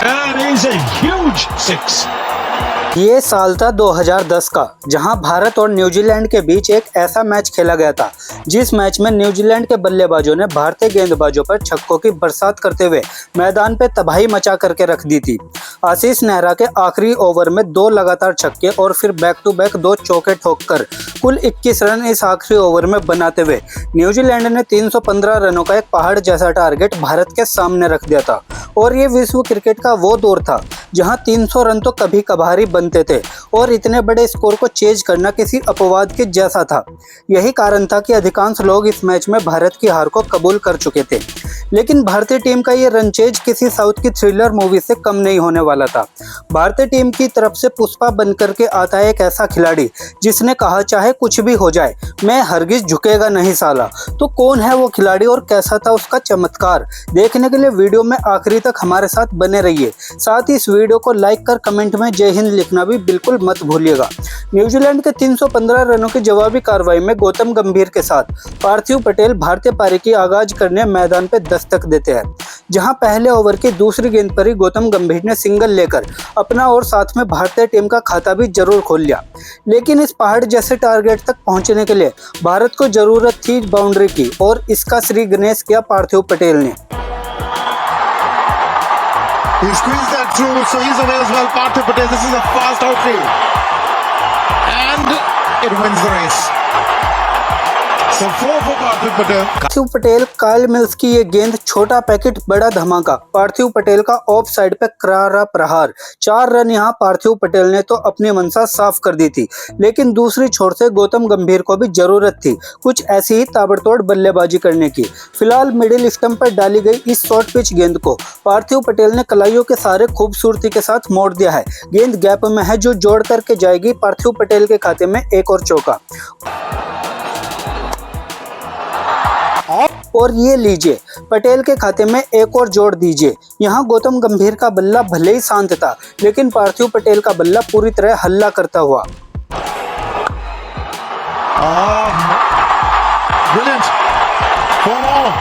That is a huge six. ये साल था 2010 का, जहां भारत और न्यूजीलैंड के बीच एक ऐसा मैच खेला गया था जिस मैच में न्यूजीलैंड के बल्लेबाजों ने भारतीय गेंदबाजों पर छक्कों की बरसात करते हुए मैदान पे तबाही मचा करके रख दी थी। आशीष नेहरा के आखिरी ओवर में 2 लगातार छक्के और फिर बैक टू बैक 2 चौके ठोककर कुल 21 रन इस आखिरी ओवर में बनाते हुए न्यूजीलैंड ने 315 रनों का एक पहाड़ जैसा टारगेट भारत के सामने रख दिया था। और ये विश्व क्रिकेट का वो दौर था जहां 300 रन तो कभी कभार ही बनते थे और इतने बड़े स्कोर को चेज करना किसी अपवाद के जैसा था। यही कारण था कि अधिकांश लोग इस मैच में भारत की हार को कबूल कर चुके थे। लेकिन भारतीय टीम का ये रन चेज किसी साउथ की थ्रिलर मूवी से कम नहीं होने वाला था। भारतीय टीम की तरफ से पुष्पा बन करके आता है एक ऐसा खिलाड़ी जिसने कहा चाहे कुछ भी हो जाए, मैं हरगिज झुकेगा नहीं साला। तो कौन है वो खिलाड़ी और कैसा था उसका चमत्कार, देखने के लिए वीडियो में आखिरी तक हमारे साथ बने रहिए। साथ ही इस वीडियो को लाइक कर कमेंट में जय हिंद लिखना भी बिल्कुल मत भूलिएगा। न्यूजीलैंड के 315 रनों की जवाबी कार्रवाई में गौतम गंभीर के साथ पार्थिव पटेल भारतीय पारी की आगाज करने मैदान पे दस्तक देते हैं, जहां पहले ओवर की दूसरी गेंद पर ही गौतम गंभीर ने सिंगल लेकर अपना और साथ में भारतीय टीम का खाता भी जरूर खोल लिया। लेकिन इस पहाड़ जैसे टारगेट तक पहुंचने के लिए भारत को जरूरत थी बाउंड्री की, और इसका श्री गणेश किया पार्थिव पटेल ने। He squeezed that through, so he's away as well. Parthiv Patel, this is a fast outfield. And it wins the race. So 4 for Parthiv Patel. Parthiv Patel Kyle mills की ये गेंद, छोटा पैकेट बड़ा धमाका। पार्थिव पटेल का ऑफ साइड पे करारा प्रहार। 4 रन यहाँ पार्थिव पटेल ने तो अपनी मंशा साफ कर दी थी। लेकिन दूसरी छोर से गौतम गंभीर को भी जरूरत थी कुछ ऐसी ही ताबड़तोड़ बल्लेबाजी करने की। फिलहाल मिडिल स्टंप पर डाली गई इस शॉर्ट पिच गेंद को पार्थिव पटेल ने कलाइयों के सारे खूबसूरती के साथ मोड़ दिया है। गेंद गैप में है जो जोड़ करके जाएगी पार्थिव पटेल के खाते में एक और चौका। और ये लीजिए, पटेल के खाते में एक और जोड़ दीजिए। यहाँ गौतम गंभीर का बल्ला भले ही शांत था, लेकिन पार्थिव पटेल का बल्ला पूरी तरह हल्ला करता हुआ। Brilliant. 4 more.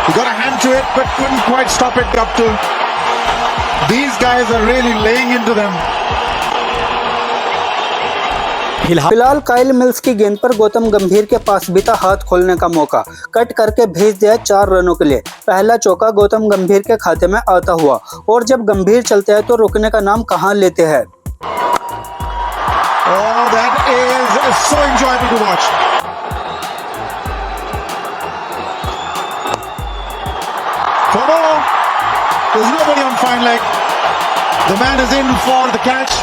He got a hand to it, but couldn't quite stop it up to. These guys are really laying into them. फिलहाल काइल मिल्स की गेंद पर गौतम गंभीर के पास भी था हाथ खोलने का मौका। कट करके भेज दिया 4 रनों के लिए। पहला चौका गौतम गंभीर के खाते में आता हुआ, और जब गंभीर चलते हैं तो रुकने का नाम कहां लेते हैं। Oh, that is so enjoyable to watch. For more, there's nobody on fine leg. The man is in for the catch.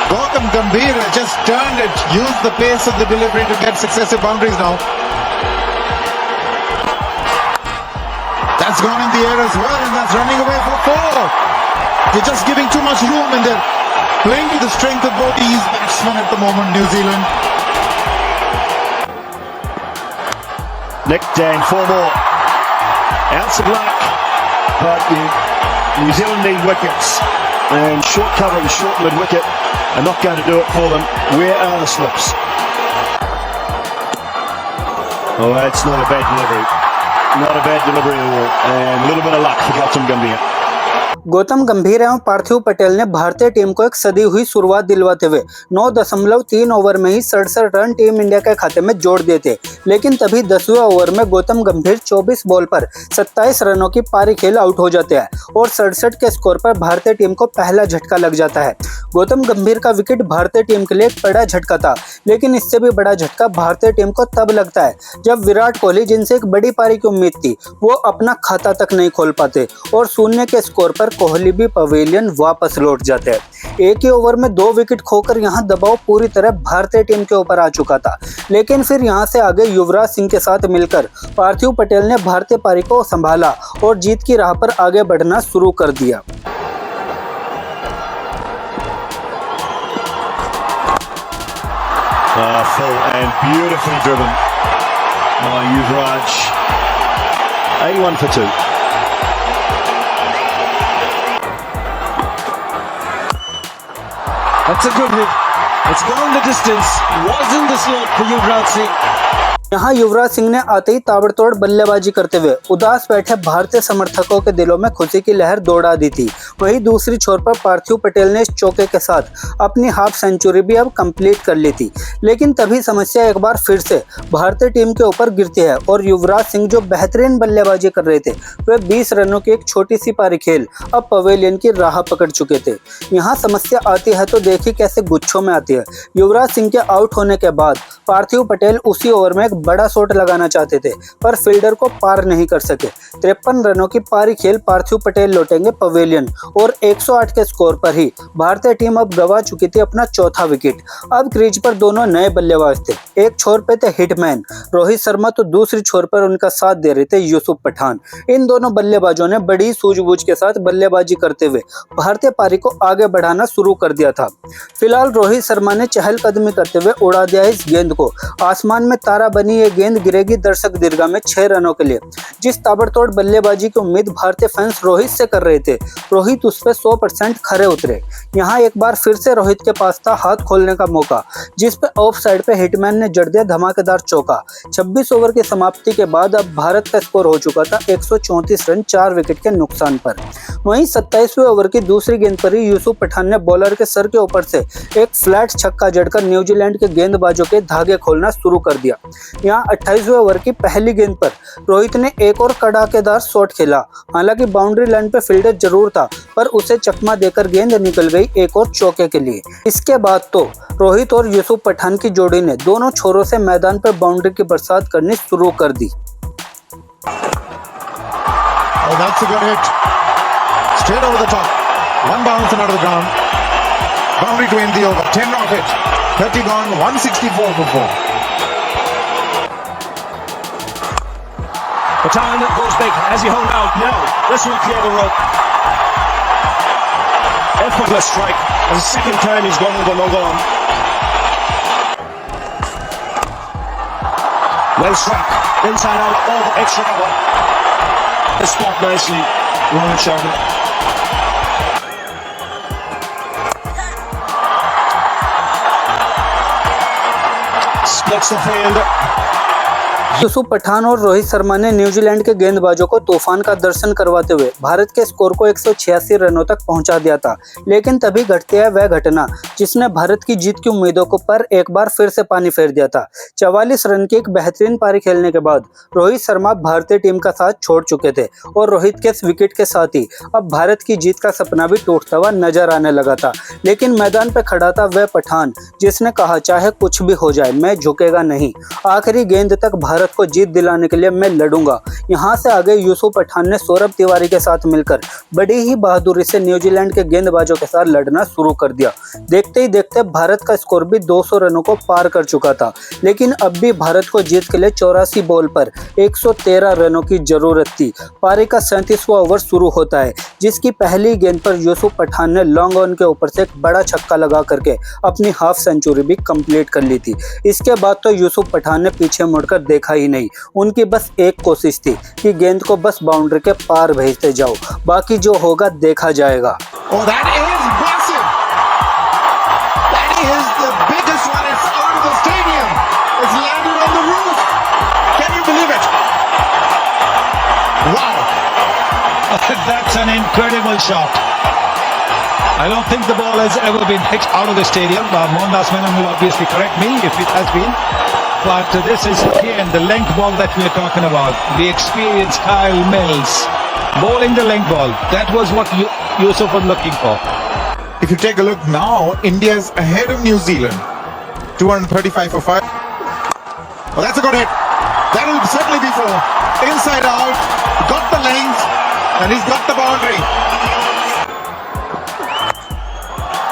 Gautam Gambhir has just turned it, used the pace of the delivery to get successive boundaries now. That's gone in the air as well, and that's running away for 4. They're just giving too much room, and they're playing to the strength of both these batsmen at the moment, New Zealand. Nick Dan, 4 more. Outs of luck, but New Zealand need wickets. And short cover and short mid wicket are not going to do it for them. Where are the slips? Oh, that's not a bad delivery. Not a bad delivery at all. And a little bit of luck for Gautam Gambhir. Gautam गंभीर एवं पार्थिव पटेल ने भारतीय team को एक सदी हुई शुरुआत दिलवाते हुए 9.3 ओवर में ही 67 रन टीम इंडिया के खाते में जोड़ दिए थे। लेकिन तभी 10वें ओवर में गौतम गंभीर 24 बॉल पर 27 रनों की पारी खेल आउट हो जाते हैं, और 67 के स्कोर पर भारतीय टीम को पहला झटका लग जाता है। गौतम गंभीर का विकेट भारतीय टीम के लिए एक बड़ा झटका था, लेकिन इससे भी बड़ा झटका भारतीय टीम को तब लगता है जब विराट कोहली, जिनसे एक बड़ी पारी की उम्मीद थी, वो अपना खाता तक नहीं खोल पाते और 0 के स्कोर पर कोहली भी पवेलियन वापस लौट जाते हैं। एक ही ओवर में 2 विकेट खोकर यहां दबाव पूरी तरह भारतीय टीम के ऊपर आ चुका था। लेकिन फिर यहां से आगे युवराज सिंह के साथ मिलकर पार्थिव पटेल ने भारतीय पारी को संभाला और जीत की राह पर आगे बढ़ना शुरू कर दिया। Full and beautifully driven by Yuvraj. 81 for 2. That's a good hit. It's gone the distance. Wasn't the slot for Yuvraj Singh. यहाँ युवराज सिंह ने आते ही ताबड़तोड़ बल्लेबाजी करते हुए उदास बैठे भारतीय समर्थकों के दिलों में खुशी की लहर दौड़ा दी थी। वहीं दूसरी छोर पर पार्थिव पटेल ने इस चौके के साथ अपनी हाफ सेंचुरी भी अब कंप्लीट कर ली थी। लेकिन तभी समस्या एक बार फिर से भारतीय टीम के ऊपर गिरती है और युवराज सिंह जो बेहतरीन बल्लेबाजी कर रहे थे वे 20 रनों की एक छोटी सी पारी खेल अब पवेलियन की राह पकड़ चुके थे। यहाँ समस्या आती है तो देखिए कैसे गुच्छों में आती है। युवराज सिंह के आउट होने के बाद पार्थिव पटेल उसी ओवर में एक बड़ा शॉट लगाना चाहते थे पर फील्डर को पार नहीं कर सके। 53 रनों की पारी खेल पार्थिव पटेल लौटेंगे पवेलियन और 108 के स्कोर पर ही भारतीय टीम अब गंवा चुकी थी अपना चौथा विकेट। अब क्रीज पर दोनों नए बल्लेबाज थे। एक छोर पे थे हिटमैन रोहित शर्मा तो दूसरी छोर पर उनका साथ दे रहे थे यूसुफ पठान। इन दोनों बल्लेबाजों ने बड़ी सूझबूझ के साथ बल्लेबाजी करते हुए भारतीय पारी को आगे बढ़ाना शुरू कर दिया था। फिलहाल रोहित शर्मा ने चहलकदमी करते हुए उड़ा दिया इस गेंद को। आसमान में तारा बनी ये गेंद गिरेगी दर्शक दीर्घा में 6 रनों के लिए। जिस ताबड़तोड़ बल्लेबाजी की उम्मीद भारतीय फैंस रोहित से कर रहे थे, रोहित उस पर 100% खरे उतरे। यहाँ एक बार फिर से रोहित के पास था हाथ खोलने का मौका, जिस पे ऑफ साइड पे हिटमैन ने जड़ दिया धमाकेदार चौका। 26 ओवर की समाप्ति के बाद अब भारत का स्कोर हो चुका था 134 रन 4 विकेट के नुकसान पर। वहीं 27वें ओवर की दूसरी गेंद पर ही यूसुफ पठान ने बॉलर के सर के ऊपर से एक फ्लैट छक्का जड़कर न्यूजीलैंड के गेंदबाजों के धागे खोलना शुरू कर दिया। यहाँ 28वें ओवर की पहली गेंद पर रोहित ने एक और कड़ाकेदार शॉट खेला। हालांकि बाउंड्री लाइन पर फील्डर जरूर था पर उसे चकमा देकर गेंद निकल गई एक और चौके के लिए। इसके बाद तो रोहित और यूसुफ पठान की जोड़ी ने दोनों छोरों से मैदान पर बाउंड्री की बरसात करनी शुरू कर दी। Oh, that's a good hit. Straight over the top. One bounce and out of the ground. Boundary to end the over. 10 off it. 30 gone. 164 for 4. Patan goes big. Has he hold out? No. This will clear the rope. Effortless strike. As the second time he's gone over long on. Well struck. Inside out. Over. Extra cover. The spot nicely. Rohit Sharma. Splits the field. Yusuf Pathan और रोहित शर्मा ने New Zealand के गेंदबाजों को तूफान का दर्शन करवाते हुए भारत के स्कोर को 186 रनों तक पहुंचा दिया था। लेकिन तभी घटती है वह घटना जिसने भारत की जीत की उम्मीदों को पर एक बार फिर से पानी फेर दिया था। 44 रन की एक बेहतरीन पारी खेलने के बाद रोहित शर्मा भारतीय टीम का साथ छोड़ चुके थे और रोहित के इस विकेट के साथ ही अब भारत की जीत का सपना भी टूटता हुआ नजर आने लगा था। लेकिन मैदान पर खड़ा था वह पठान जिसने कहा चाहे कुछ भी हो जाए मैं झुकेगा नहीं, आखिरी गेंद तक भारत को जीत दिलाने के लिए मैं लड़ूंगा। यहां से आगे यूसुफ पठान ने सौरभ तिवारी के साथ मिलकर बड़ी ही बहादुरी से न्यूजीलैंड के गेंदबाजों के साथ लड़ना शुरू कर दिया। देखते ही देखते भारत का स्कोर भी 200 रनों को पार कर चुका था। लेकिन अब भी भारत को जीत के लिए 84 बॉल पर 113 रनों की जरूरत थी। पारी का 37वां ओवर शुरू होता है जिसकी पहली गेंद पर यूसुफ पठान ने लॉन्ग ऑन के ऊपर से एक बड़ा छक्का लगा करके अपनी हाफ सेंचुरी भी कंप्लीट कर ली थी। इसके बाद तो यूसुफ पठान ने पीछे मुड़कर देखा ही नहीं। उनकी बस एक कोशिश थी कि गेंद को बस बाउंड्री के पार भेजते जाओ, बाकी जो होगा देखा जाएगा। Oh, that is massive. That is the biggest one. It's out of the stadium. It's landed on the roof. Can you believe it? Wow. That's an incredible shot. I don't think the ball has ever been hit out of the stadium. Mohandas Menon will obviously correct me if it has been. But this is again the length ball that we are talking about. The experienced Kyle Mills bowling the length ball. That was what Yusuf was looking for. If you take a look now, India is ahead of New Zealand. 235 for 5. Oh, that's a good hit. That will certainly be 4. Inside out. Got the length. And he's got the boundary.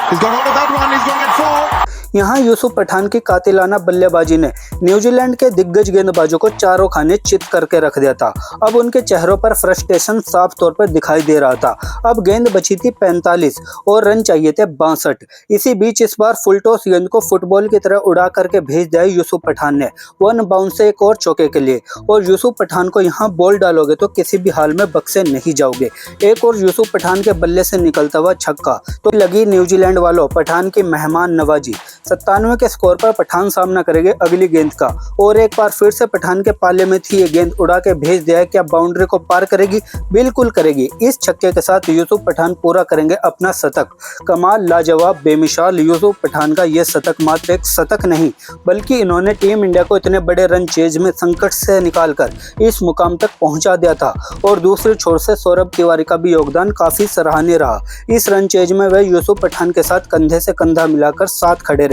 He's got hold of that one. He's going to get 4. यहाँ यूसुफ पठान की कातिलाना बल्लेबाजी ने New Zealand के दिग्गज गेंदबाजों को चारों खाने चित करके रख दिया था। अब उनके चेहरों पर फ्रस्ट्रेशन साफ तौर पर दिखाई दे रहा था। अब गेंद बची थी 45 और रन चाहिए थे 62। इसी बीच इस बार फुल टॉस गेंद को फुटबॉल की तरह उड़ा करके भेज दिया यूसुफ पठान ने 1 बाउंस से एक और चौके के लिए। और यूसुफ पठान को यहाँ बॉल डालोगे तो किसी भी हाल में बक्से नहीं जाओगे। एक और यूसुफ पठान के बल्ले से निकलता हुआ छक्का तो लगी न्यूजीलैंड वालों पठान की मेहमान नवाजी। 97 के स्कोर पर पठान सामना करेंगे अगली गेंद का और एक बार फिर से पठान के पाले में थी ये गेंद उड़ा के भेज दिया है। क्या बाउंड्री को पार करेगी? बिल्कुल करेगी। इस छक्के के साथ यूसुफ पठान पूरा करेंगे अपना शतक। कमाल, लाजवाब, बेमिसाल यूसुफ पठान का ये शतक मात्र एक शतक नहीं बल्कि इन्होंने टीम इंडिया को इतने बड़े रन चेज में संकट से निकालकर इस मुकाम तक पहुंचा दिया था। और दूसरी छोर से सौरभ तिवारी का भी योगदान काफी सराहनीय रहा। इस रन चेज में वे यूसुफ पठान के साथ कंधे से कंधा मिलाकर साथ खड़े रहे।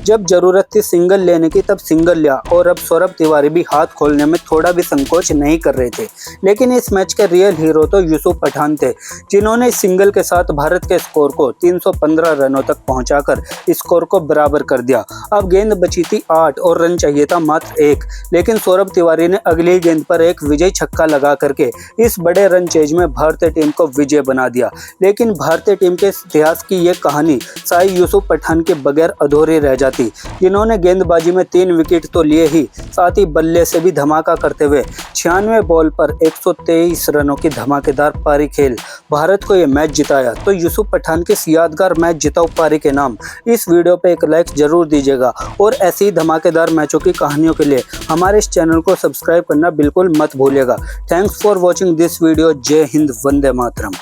जब जरूरत थी सिंगल लेने की तब सिंगल लिया और अब सौरभ तिवारी भी हाथ खोलने में थोड़ा भी संकोच नहीं कर रहे थे। लेकिन इस मैच के रियल हीरो तो यूसुफ पठान थे, जिन्होंने इस सिंगल के साथ भारत के स्कोर को 315 रनों तक पहुंचाकर स्कोर को बराबर कर दिया। अब गेंद बची थी 8 और रन चाहिए था मात्र 1, लेकिन सौरभ तिवारी ने अगली गेंद पर एक विजयी छक्का लगा करके इस बड़े रन चेज में भारतीय टीम को विजय बना दिया। लेकिन भारतीय टीम के इतिहास की ये कहानी शायद यूसुफ पठान के बगैर अधूरी रह जाती, जिन्होंने गेंदबाजी में 3 विकेट तो लिए ही साथ ही बल्ले से भी धमाका करते हुए 96 बॉल पर 123 रनों की धमाकेदार पारी खेल भारत को ये मैच जिताया। तो यूसुफ पठान के यादगार मैच जिताओ पारी के नाम इस वीडियो पे एक लाइक जरूर दीजिएगा और ऐसी ही धमाकेदार मैचों की कहानियों के लिए हमारे इस चैनल को सब्सक्राइब करना बिल्कुल मत भूलिएगा। Thanks for watching this video. जय हिंद, वंदे मातरम।